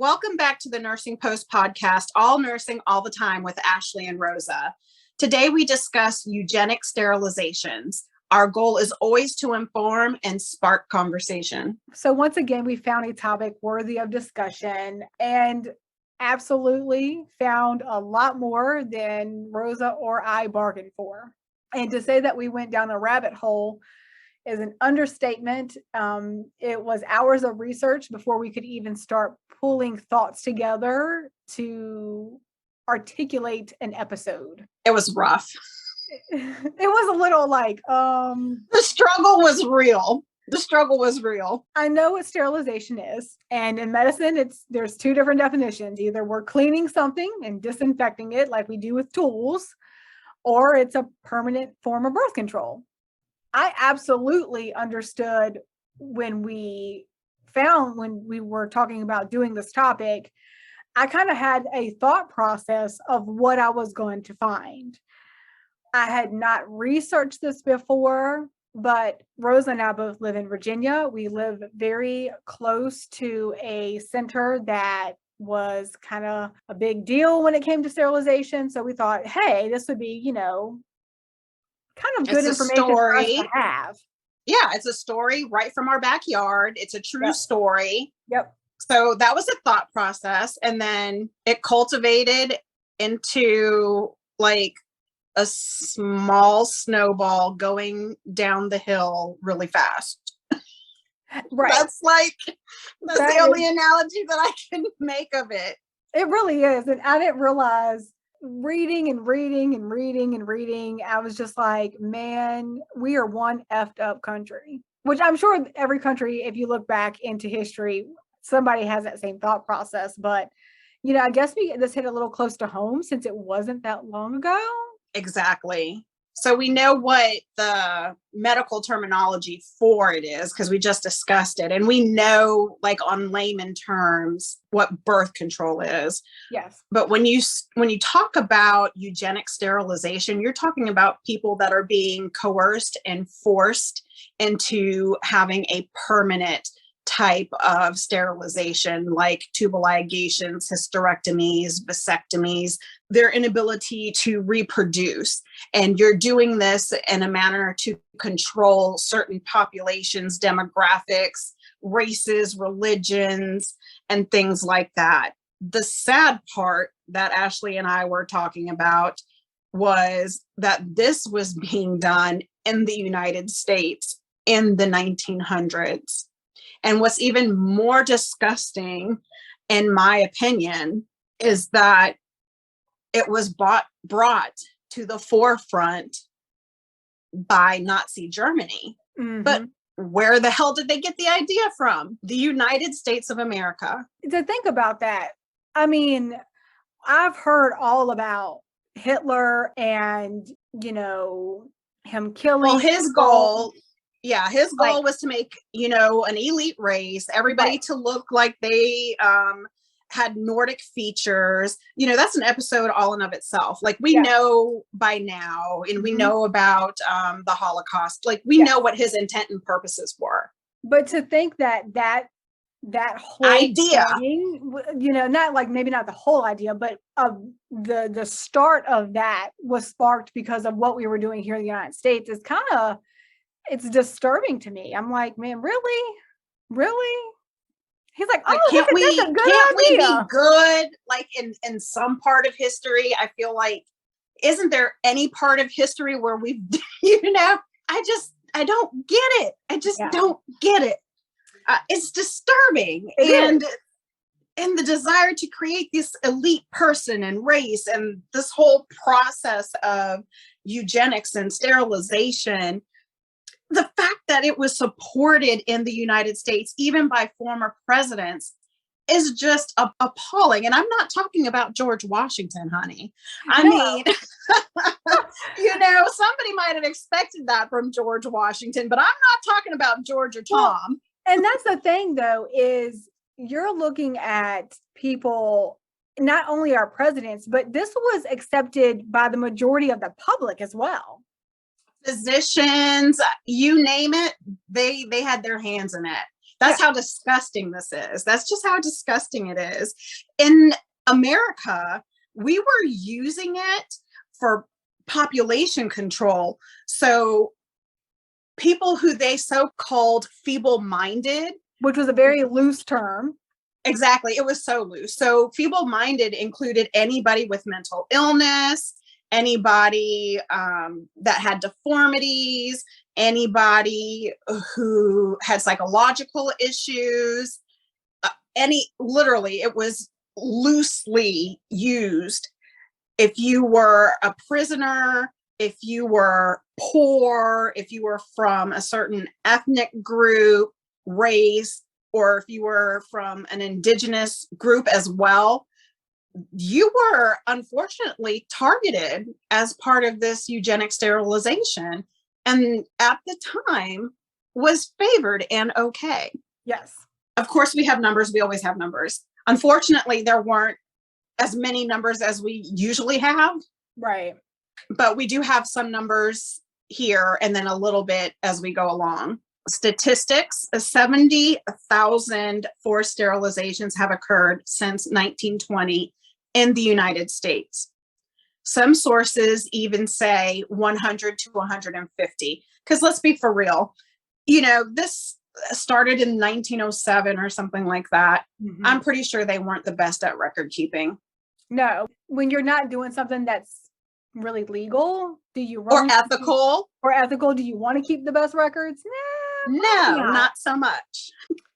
Welcome back to the Nursing Post podcast, All Nursing All the Time with Ashley and Rosa. Today we discuss eugenic sterilizations. Our goal is always to inform and spark conversation. So once again, we found a topic worthy of discussion and absolutely found a lot more than Rosa or I bargained for. And to say that we went down a rabbit hole is an understatement. It was hours of research before we could even start pulling thoughts together to articulate an episode. It was rough. It was a little like, The struggle was real. I know what sterilization is. And in medicine, there's two different definitions. Either we're cleaning something and disinfecting it like we do with tools, or it's a permanent form of birth control. I absolutely understood when we were talking about doing this topic, I kind of had a thought process of what I was going to find. I had not researched this before, but Rosa and I both live in Virginia. We live very close to a center that was kind of a big deal when it came to sterilization. So we thought, hey, this would be, kind of good information for us to have. Yeah, it's a story right from our backyard. It's a true story. Yep. So that was a thought process. And then it cultivated into like a small snowball going down the hill really fast. Right. That's the only analogy that I can make of it. It really is. And I didn't realize reading, I was just like, man, we are one effed up country, which I'm sure every country, if you look back into history, somebody has that same thought process. But, I guess this hit a little close to home since it wasn't that long ago. Exactly. So we know what the medical terminology for it is because we just discussed it. And we know, on layman terms, what birth control is. Yes. But when you talk about eugenic sterilization, you're talking about people that are being coerced and forced into having a permanent type of sterilization, like tubal ligations, hysterectomies, vasectomies, their inability to reproduce. And you're doing this in a manner to control certain populations, demographics, races, religions, and things like that. The sad part that Ashley and I were talking about was that this was being done in the United States in the 1900s. And what's even more disgusting, in my opinion, is that it was brought to the forefront by Nazi Germany. Mm-hmm. But where the hell did they get the idea from? The United States of America. To think about that, I mean, I've heard all about Hitler and, him killing. Well, his goal was to make, an elite race, everybody to look like they had Nordic features. That's an episode all in of itself. We know by now, and we know about the Holocaust. We know what his intent and purposes were. But to think that whole idea, thing, not maybe not the whole idea, but the start of that was sparked because of what we were doing here in the United States is it's disturbing to me. I'm like, man, really? He's like, oh, can't we be good? In some part of history, I feel like, isn't there any part of history where we've, I don't get it. I just don't get it. It's disturbing. And the desire to create this elite person and race and this whole process of eugenics and sterilization, the fact that it was supported in the United States, even by former presidents, is just appalling. And I'm not talking about George Washington, honey. I mean, somebody might have expected that from George Washington, but I'm not talking about George or Tom. And that's the thing, though, is you're looking at people, not only our presidents, but this was accepted by the majority of the public as well. Physicians, you name it, they had their hands in it. That's how disgusting this is. That's just how disgusting it is. In America, we were using it for population control. So people who they so-called feeble-minded, which was a very loose term. Exactly. It was so loose. So feeble-minded included anybody with mental illness, anybody that had deformities, anybody who had psychological issues, literally, it was loosely used. If you were a prisoner, if you were poor, if you were from a certain ethnic group, race, or if you were from an indigenous group as well, you were unfortunately targeted as part of this eugenic sterilization, and at the time was favored and okay. Yes. Of course, we have numbers. We always have numbers. Unfortunately, there weren't as many numbers as we usually have. Right. But we do have some numbers here and then a little bit as we go along. Statistics, 70,000 forced sterilizations have occurred since 1920 in the United States. Some sources even say 100 to 150, because let's be for real, this started in 1907 or something like that. Mm-hmm. I'm pretty sure they weren't the best at record keeping. No, when you're not doing something that's really legal, do you or ethical? Do you want to keep the best records? No, not so much.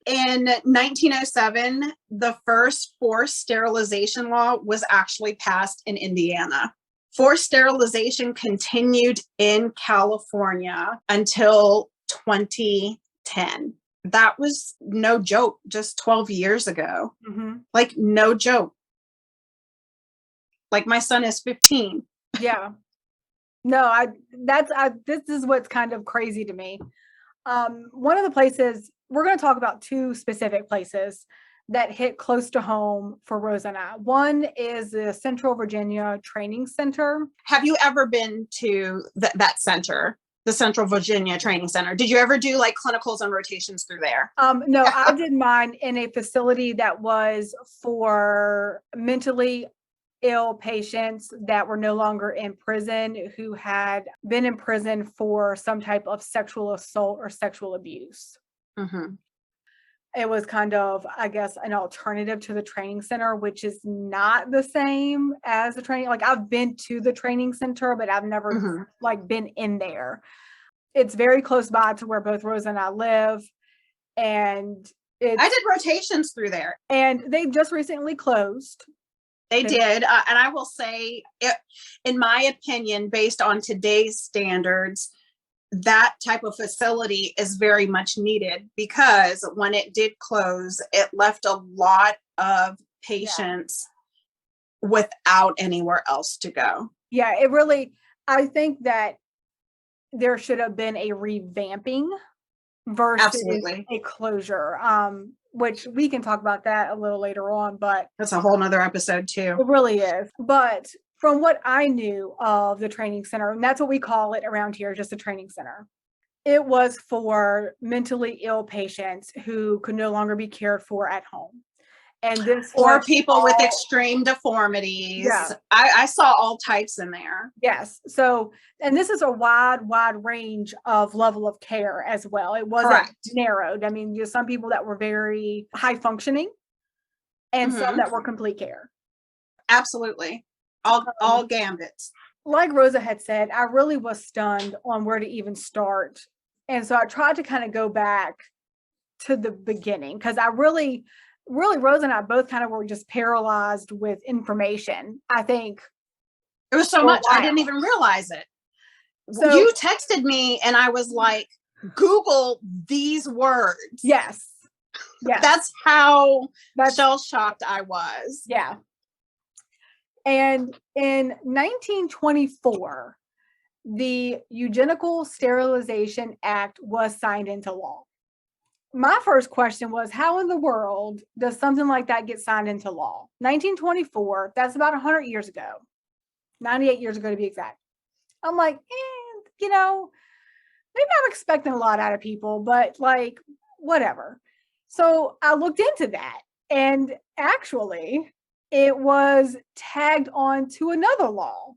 In 1907, the first forced sterilization law was actually passed in Indiana. Forced sterilization continued in California until 2010. That was no joke, just 12 years ago. Mm-hmm. Like, no joke. Like, my son is 15. Yeah. No, this is what's kind of crazy to me. One of the places, we're going to talk about two specific places that hit close to home for Rosa and I. One is the Central Virginia Training Center. Have you ever been to that center, the Central Virginia Training Center? Did you ever do like clinicals and rotations through there? No, I did mine in a facility that was for mentally ill patients that were no longer in prison, who had been in prison for some type of sexual assault or sexual abuse. Mm-hmm. It was kind of, I guess, an alternative to the training center, which is not the same as the training. Like, I've been to the training center, but I've never been in there. It's very close by to where both Rosa and I live. And I did rotations through there. And they just recently closed. They did. And I will say, in my opinion, based on today's standards, that type of facility is very much needed, because when it did close, it left a lot of patients without anywhere else to go. Yeah, I think that there should have been a revamping versus a closure. Which we can talk about that a little later on, but that's a whole nother episode too. It really is. But from what I knew of the training center, and that's what we call it around here, just a training center, it was for mentally ill patients who could no longer be cared for at home. And this or people with extreme deformities. Yeah. I saw all types in there. Yes. So, and this is a wide range of level of care as well. It wasn't narrowed. I mean, some people that were very high functioning and some that were complete care. Absolutely. All gambits. Like Rosa had said, I really was stunned on where to even start. And so I tried to kind of go back to the beginning, because I really, Rosa and I both kind of were just paralyzed with information. I think it was so much, I didn't even realize it. So you texted me and I was like, Google these words. Yes. That's how shell-shocked I was. Yeah. And in 1924, the Eugenical Sterilization Act was signed into law. My first question was, how in the world does something like that get signed into law? 1924, that's about 100 years ago, 98 years ago to be exact. I'm like, maybe I'm expecting a lot out of people, but like, whatever. So I looked into that, and actually it was tagged on to another law,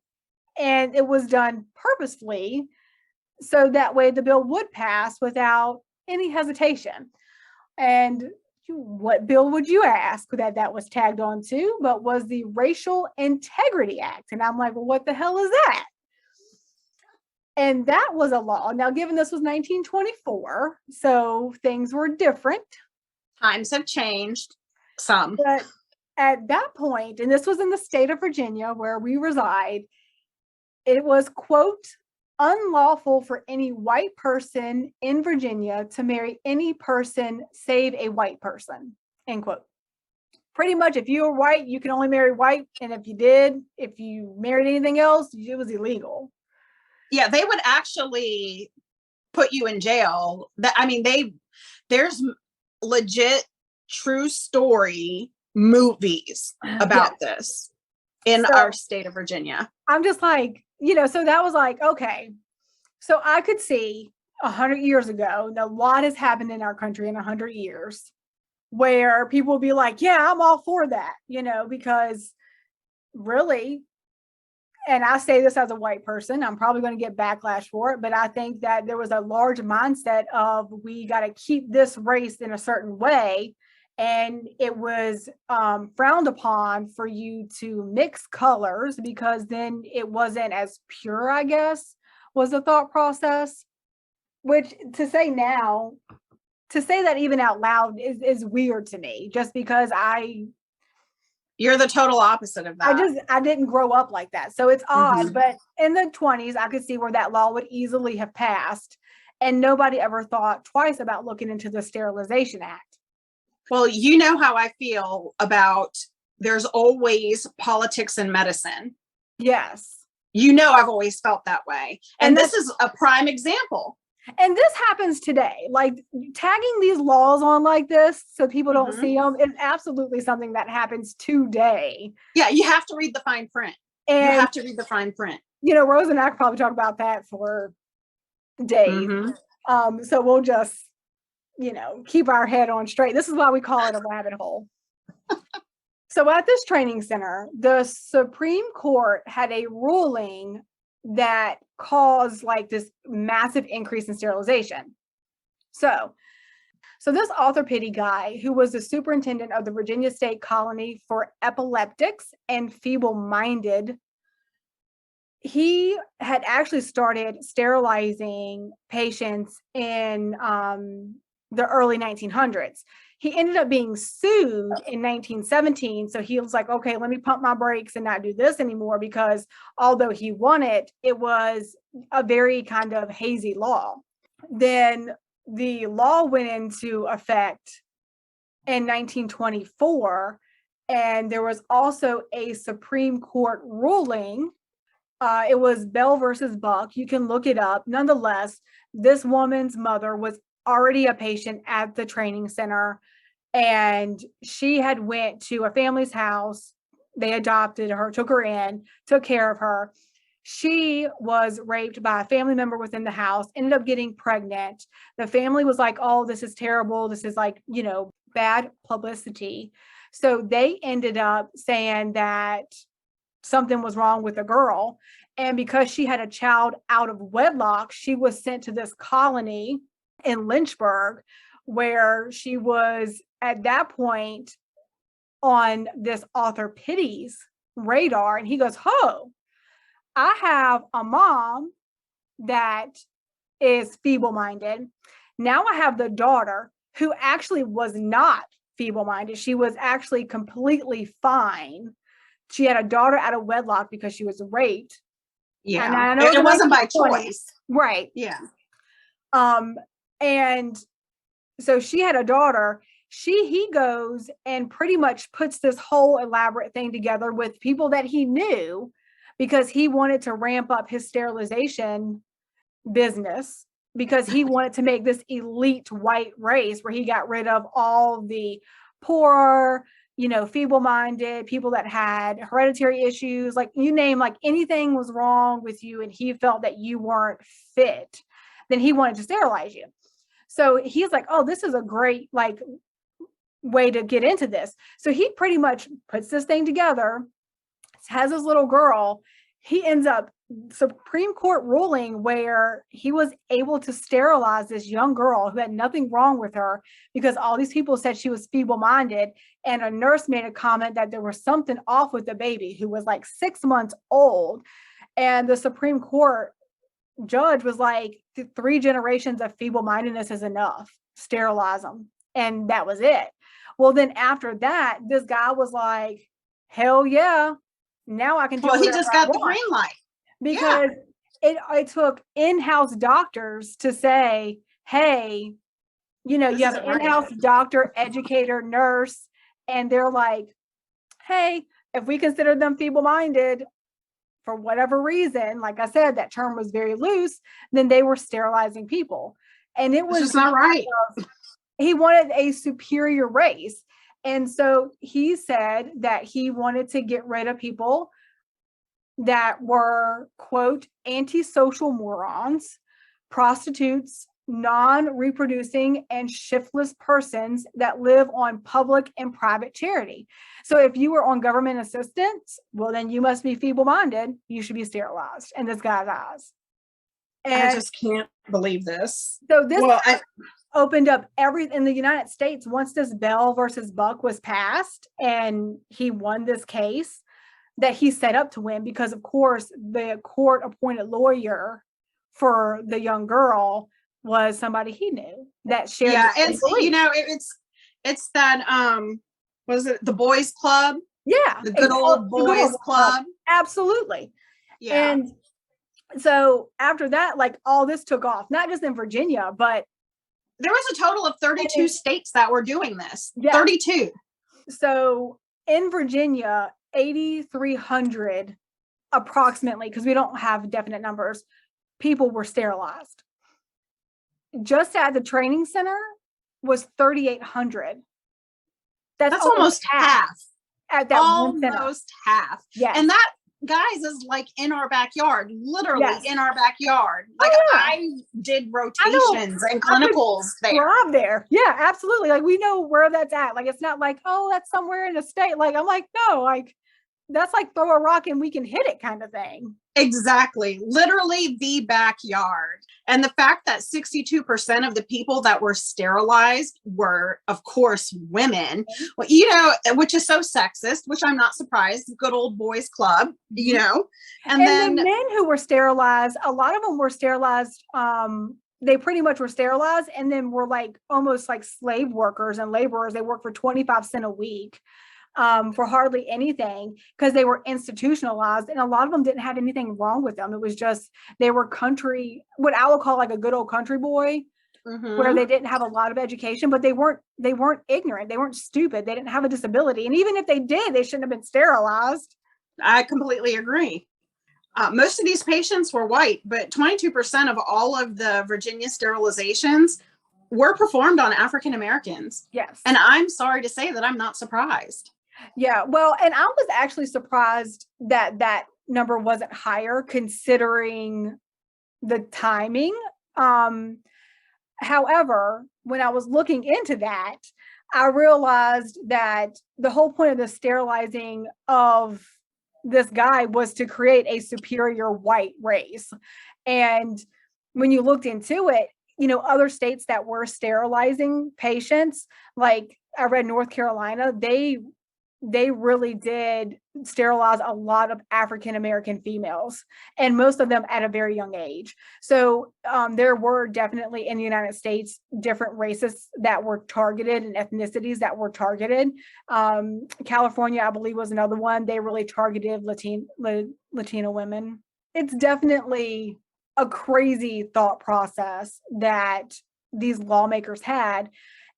and it was done purposefully so that way the bill would pass without any hesitation. And what bill would you ask that was tagged on to? But was the Racial Integrity Act. And I'm like, well, what the hell is that? And that was a law. Now, given this was 1924, so things were different. Times have changed some. But at that point, and this was in the state of Virginia where we reside, it was, quote, unlawful for any white person in Virginia to marry any person save a white person, end quote. Pretty much, if you were white, you can only marry white. And if you married anything else, it was illegal. Yeah, they would actually put you in jail. There's legit true story movies about this in our state of Virginia. I'm just like, so that was like, okay. So I could see 100 years ago, a lot has happened in our country in 100 years where people will be like, yeah, I'm all for that, because really, and I say this as a white person, I'm probably going to get backlash for it, but I think that there was a large mindset of we got to keep this race in a certain way. And it was frowned upon for you to mix colors because then it wasn't as pure, I guess, was the thought process. Which to say that even out loud is weird to me, just because you're the total opposite of that. I didn't grow up like that. So it's odd, but in the 20s, I could see where that law would easily have passed and nobody ever thought twice about looking into the Sterilization Act. Well, you know how I feel about there's always politics in medicine. Yes. I've always felt that way. And this is a prime example. And this happens today, like tagging these laws on like this so people don't see them is absolutely something that happens today. Yeah, you have to read the fine print. And you have to read the fine print. Rose and I could probably talk about that for days. So we'll just, keep our head on straight. This is why we call it a rabbit hole. So at this training center, the Supreme Court had a ruling that caused like this massive increase in sterilization. So this Arthur Pitty guy, who was the superintendent of the Virginia State Colony for Epileptics and Feeble-Minded, he had actually started sterilizing patients in the early 1900s. He ended up being sued in 1917. So he was like, okay, let me pump my brakes and not do this anymore, because although he won it, it was a very kind of hazy law. Then the law went into effect in 1924, and there was also a Supreme Court ruling. It was Bell versus Buck. You can look it up. Nonetheless, this woman's mother was already a patient at the training center, and she had went to a family's house. They adopted her, took her in, took care of her. She was raped by a family member within the house, ended up getting pregnant. The family was like, oh, this is terrible. This is like, bad publicity. So they ended up saying that something was wrong with the girl. And because she had a child out of wedlock, she was sent to this colony in Lynchburg, where she was at that point on this Arthur Pitty's radar. And he goes, oh, I have a mom that is feeble-minded. Now I have the daughter who actually was not feeble-minded. She was actually completely fine. She had a daughter out of wedlock because she was raped. Yeah, and I know it wasn't by choice. Right. Yeah. And so she had a daughter. He goes and pretty much puts this whole elaborate thing together with people that he knew, because he wanted to ramp up his sterilization business, because he wanted to make this elite white race where he got rid of all the poor, feeble-minded people that had hereditary issues, like you name, like anything was wrong with you and he felt that you weren't fit, then he wanted to sterilize you. So he's like, oh, this is a great, like, way to get into this. So he pretty much puts this thing together, has his little girl. He ends up Supreme Court ruling where he was able to sterilize this young girl who had nothing wrong with her, because all these people said she was feeble-minded. And a nurse made a comment that there was something off with the baby, who was like 6 months old. And the Supreme Court judge was like, 3 generations of feeble-mindedness is enough. Sterilize them. And that was it. Well, then after that, this guy was like, hell yeah, now I can do Well, he just got the green light. Because it took in-house doctors to say, hey, you know, you have an in-house doctor, educator, nurse, and they're like, hey, if we consider them feeble-minded for whatever reason, like I said, that term was very loose, then they were sterilizing people. And it was just not right. He wanted a superior race. And so he said that he wanted to get rid of people that were, quote, antisocial morons, prostitutes, non-reproducing, and shiftless persons that live on public and private charity. So if you were on government assistance, well, then you must be feeble-minded. You should be sterilized in this guy's eyes. And I just can't believe this. So this opened up in the United States. Once this Bell versus Buck was passed and he won this case that he set up to win, because of course the court appointed lawyer for the young girl was somebody he knew that shared. Yeah, it's, you know, it's that was it the boys club? Yeah, the good old boys club. Absolutely. Yeah. And so after that, like, all this took off, not just in Virginia, but there was a total of 32 states that were doing this. Yeah. 32. So in Virginia, 8,300 approximately, because we don't have definite numbers, people were sterilized. Just at the training center was 3,800. That's almost half. At that one center. Almost half. Yeah. And that, guys, is like in our backyard, literally in our backyard. Like, I did rotations and clinicals there. Yeah, absolutely. Like, we know where that's at. Like, it's not like, oh, that's somewhere in the state. Like, I'm like, no, like, that's like throw a rock and we can hit it kind of thing. Exactly. Literally the backyard. And the fact that 62% of the people that were sterilized were, of course, women, well, you know, which is so sexist, which I'm not surprised. Good old boys club, you know. And then the men who were sterilized, a lot of them were sterilized. They pretty much were sterilized and then were like almost like slave workers and laborers. They worked for 25 cents a week. For hardly anything, because they were institutionalized, and a lot of them didn't have anything wrong with them. It was just they were country, what I would call like a good old country boy, where they didn't have a lot of education, but they weren't ignorant, they weren't stupid, they didn't have a disability, and even if they did, they shouldn't have been sterilized. I completely agree. Most of these patients were white, but 22% of all of the Virginia sterilizations were performed on African Americans. Yes, and I'm sorry to say that I'm not surprised. Yeah, well, and I was actually surprised that that number wasn't higher considering the timing. However, when I was looking into that, I realized that the whole point of the sterilizing of this guy was to create a superior white race. And when you looked into it, you know, other states that were sterilizing patients, like I read North Carolina, they really did sterilize a lot of African American females, and most of them at a very young age. So there were definitely in the United States different races that were targeted and ethnicities that were targeted. California, I believe, was another one. They really targeted Latino women. It's definitely a crazy thought process that these lawmakers had.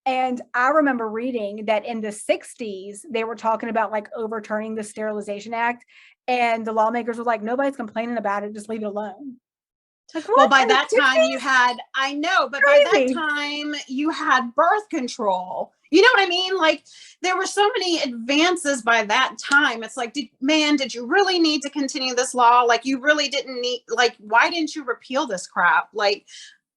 And I remember reading that in the 60s, they were talking about like overturning the Sterilization Act, and the lawmakers were like, nobody's complaining about it, just leave it alone. Like, well, by that time you had, I know, but by that time you had birth control. You know what I mean? Like, there were so many advances by that time. It's like, did you really need to continue this law? Like, you really didn't need, like, why didn't you repeal this crap? Like,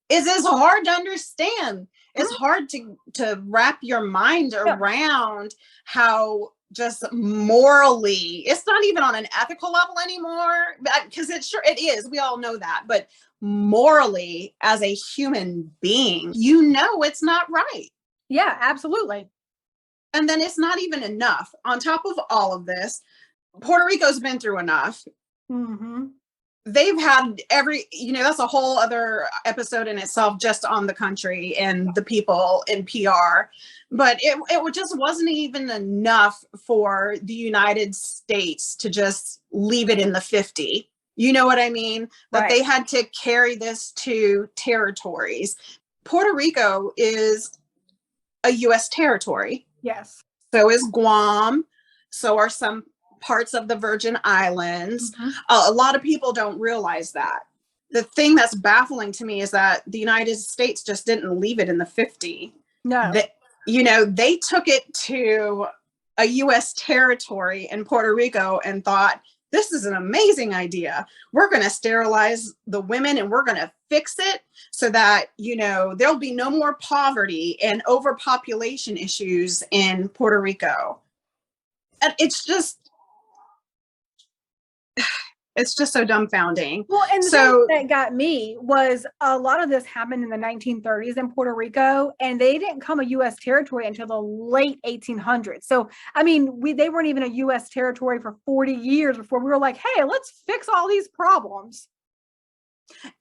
is hard to understand. It's hard to wrap your mind around how just morally, it's not even on an ethical level anymore, because it is. We all know that, but morally, as a human being, it's not right. Yeah, absolutely. And then it's not even enough. On top of all of this, Puerto Rico's been through enough. Mm-hmm. They've had that's a whole other episode in itself, just on the country and the people in PR. But it just wasn't even enough for the United States to just leave it in the 50. You know what I mean? That Right. they had to carry this to territories. Puerto Rico is a U.S. territory. Yes. So is Guam. So are some parts of the Virgin Islands. Mm-hmm. A lot of people don't realize that. The thing that's baffling to me is that the United States just didn't leave it in the 50. No. They took it to a U.S. territory in Puerto Rico and thought, this is an amazing idea. We're going to sterilize the women and we're going to fix it so that, there'll be no more poverty and overpopulation issues in Puerto Rico. And it's just so dumbfounding. Well, and the thing that got me was a lot of this happened in the 1930s in Puerto Rico, and they didn't come a U.S. territory until the late 1800s. So, I mean, they weren't even a U.S. territory for 40 years before we were like, hey, let's fix all these problems.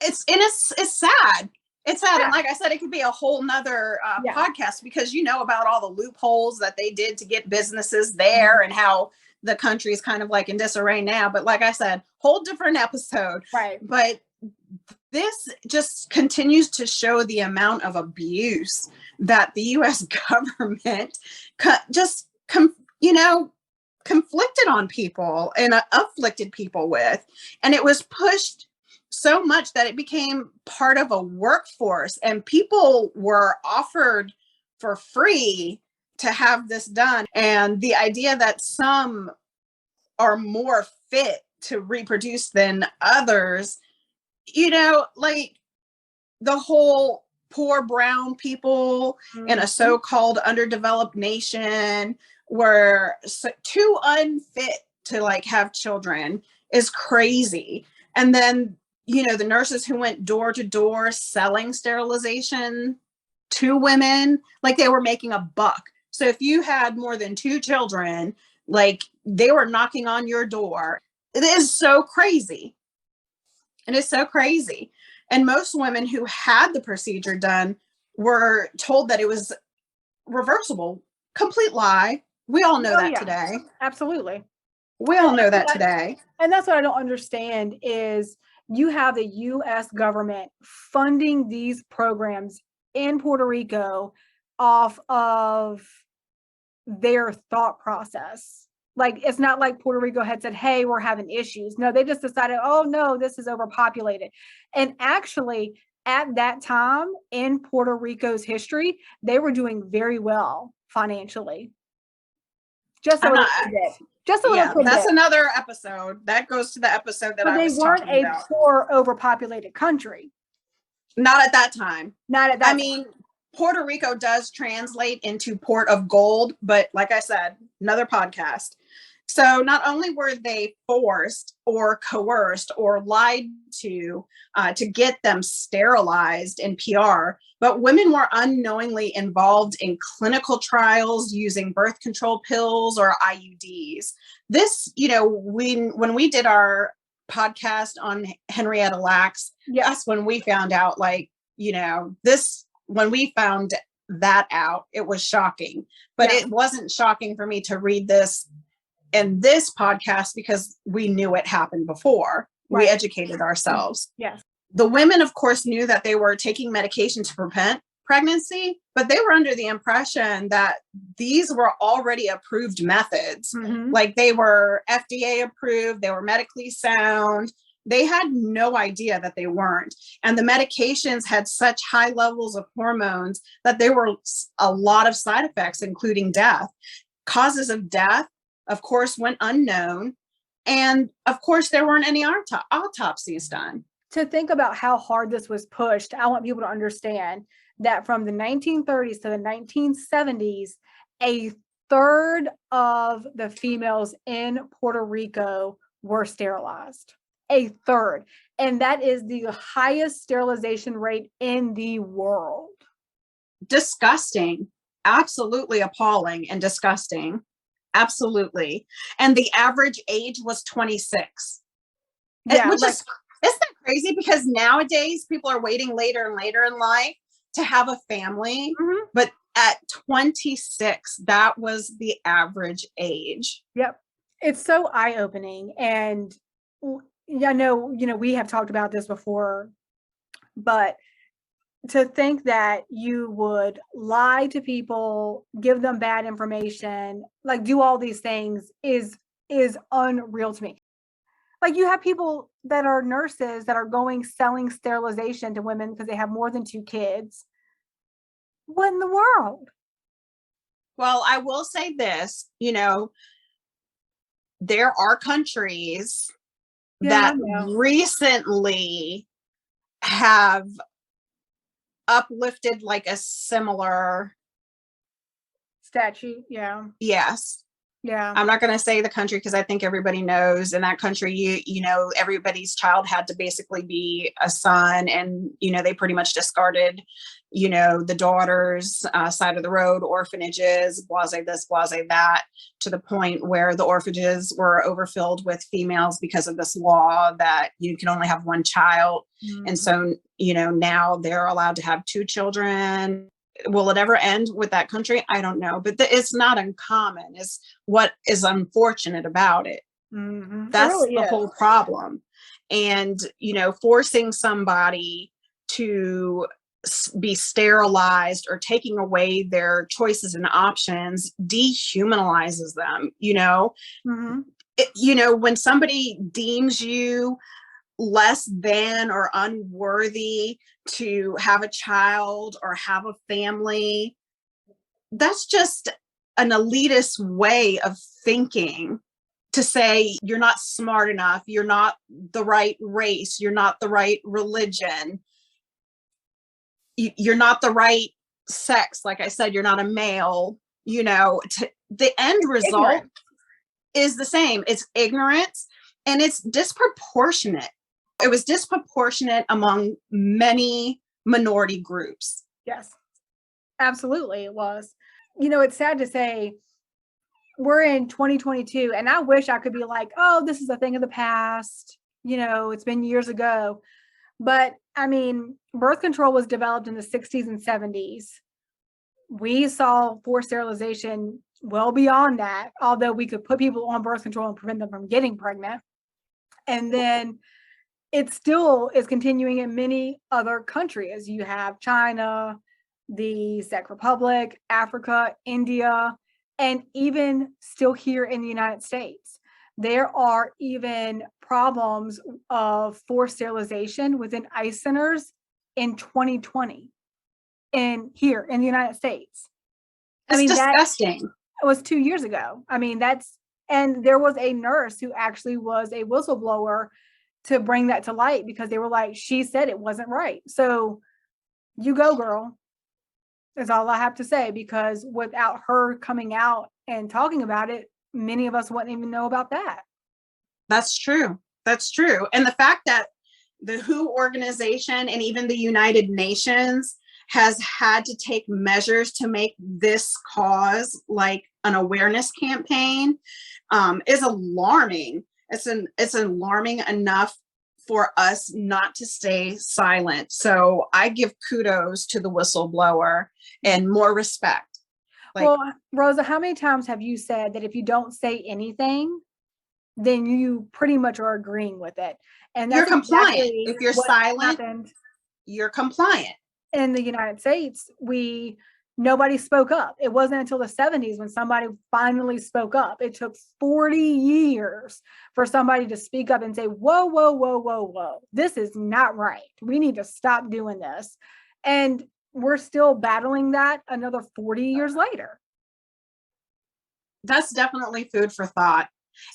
It's sad. It's sad. Yeah. And like I said, it could be a whole nother podcast, because about all the loopholes that they did to get businesses there, and how the country is kind of like in disarray now. But like I said, whole different episode. Right. But this just continues to show the amount of abuse that the U.S. government just conflicted on people and afflicted people with. And it was pushed so much that it became part of a workforce, and people were offered for free to have this done. And the idea that some are more fit to reproduce than others, like the whole poor brown people in a so-called underdeveloped nation were too unfit to have children is crazy. And then, the nurses who went door to door selling sterilization to women, like they were making a buck. So if you had more than 2 children, they were knocking on your door. It is so crazy. It is so crazy. And most women who had the procedure done were told that it was reversible. Complete lie. We all know that today. Absolutely. We all know that today. And that's what I don't understand is you have the U.S. government funding these programs in Puerto Rico off of their thought process. It's not like Puerto Rico had said, hey, we're having issues. No, they just decided, oh no, this is overpopulated. And actually at that time in Puerto Rico's history, they were doing very well financially. Just a little bit. Just a little bit. That's another episode. That goes to the episode that I was talking about. They weren't a poor, overpopulated country. Not at that time. Not at that time. I mean, Puerto Rico does translate into Port of Gold, but like I said, another podcast. So not only were they forced or coerced or lied to get them sterilized in PR, but women were unknowingly involved in clinical trials using birth control pills or IUDs. This, when we did our podcast on Henrietta Lacks, that's when we found out, when we found that out, it was shocking. But it wasn't shocking for me to read this in this podcast because we knew it happened before. Right. We educated ourselves. Yes. The women, of course, knew that they were taking medication to prevent pregnancy, but they were under the impression that these were already approved methods. Mm-hmm. They were FDA approved, they were medically sound. They had no idea that they weren't. And the medications had such high levels of hormones that there were a lot of side effects, including death. Causes of death, of course, went unknown. And of course, there weren't any autopsies done. to think about how hard this was pushed, I want people to understand that from the 1930s to the 1970s, a third of the females in Puerto Rico were sterilized. A third. And that is the highest sterilization rate in the world. Disgusting. Absolutely appalling and disgusting. Absolutely. And the average age was 26. Yeah, Which is, isn't that crazy? Because nowadays people are waiting later and later in life to have a family. Mm-hmm. But at 26, that was the average age. Yep. It's so eye-opening. And I know, we have talked about this before, but to think that you would lie to people, give them bad information, like do all these things is unreal to me. Like, you have people that are nurses that are selling sterilization to women because they have more than 2 kids. What in the world? Well, I will say this, there are countries that recently have uplifted like a similar statute. Yeah. Yes. Yeah. I'm not going to say the country because I think everybody knows in that country, everybody's child had to basically be a son, and, they pretty much discarded, the daughters, side of the road, orphanages, blase this, blase that, to the point where the orphanages were overfilled with females because of this law that you can only have one child. Mm-hmm. And so, now they're allowed to have 2 children. Will it ever end with that country? I don't know, but it's not uncommon is what is unfortunate about it. Mm-hmm. That's really the whole problem. And, forcing somebody to be sterilized or taking away their choices and options dehumanizes them, Mm-hmm. When somebody deems you less than or unworthy to have a child or have a family, that's just an elitist way of thinking, to say you're not smart enough, you're not the right race, you're not the right religion, you're not the right sex. Like I said, you're not a male. The end result is the same. It's ignorance, and it's disproportionate. It was disproportionate among many minority groups. Yes, absolutely it was. It's sad to say we're in 2022, and I wish I could be like, oh, this is a thing of the past. It's been years ago. But I mean, birth control was developed in the 60s and 70s. We saw forced sterilization well beyond that, although we could put people on birth control and prevent them from getting pregnant. And then it still is continuing in many other countries. You have China, the Czech Republic, Africa, India, and even still here in the United States. There are even problems of forced sterilization within ICE centers in 2020 and here in the United States. It's disgusting. That was 2 years ago. I mean, and there was a nurse who actually was a whistleblower to bring that to light, because they were like, she said it wasn't right. So you go, girl. That's all I have to say, because without her coming out and talking about it, many of us wouldn't even know about that. That's true. That's true. And the fact that the WHO organization and even the United Nations has had to take measures to make this cause like an awareness campaign is alarming. It's alarming enough for us not to stay silent. So I give kudos to the whistleblower and more respect. Well, Rosa, how many times have you said that if you don't say anything, then you pretty much are agreeing with it? And that's you're compliant. Exactly if you're silent, you're compliant. In the United States, nobody spoke up. It wasn't until the 70s when somebody finally spoke up. It took 40 years for somebody to speak up and say, whoa, whoa, whoa, whoa, whoa, this is not right. We need to stop doing this. And we're still battling that another 40 years later. That's definitely food for thought.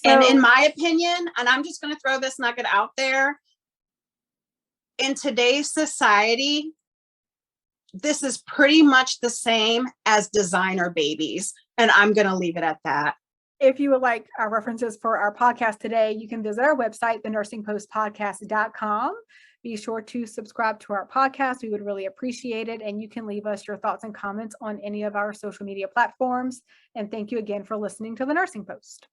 So, and in my opinion, and I'm just going to throw this nugget out there, in today's society, this is pretty much the same as designer babies. And I'm going to leave it at that. If you would like our references for our podcast today, you can visit our website, thenursingpostpodcast.com. Be sure to subscribe to our podcast. We would really appreciate it. And you can leave us your thoughts and comments on any of our social media platforms. And thank you again for listening to The Nursing Post.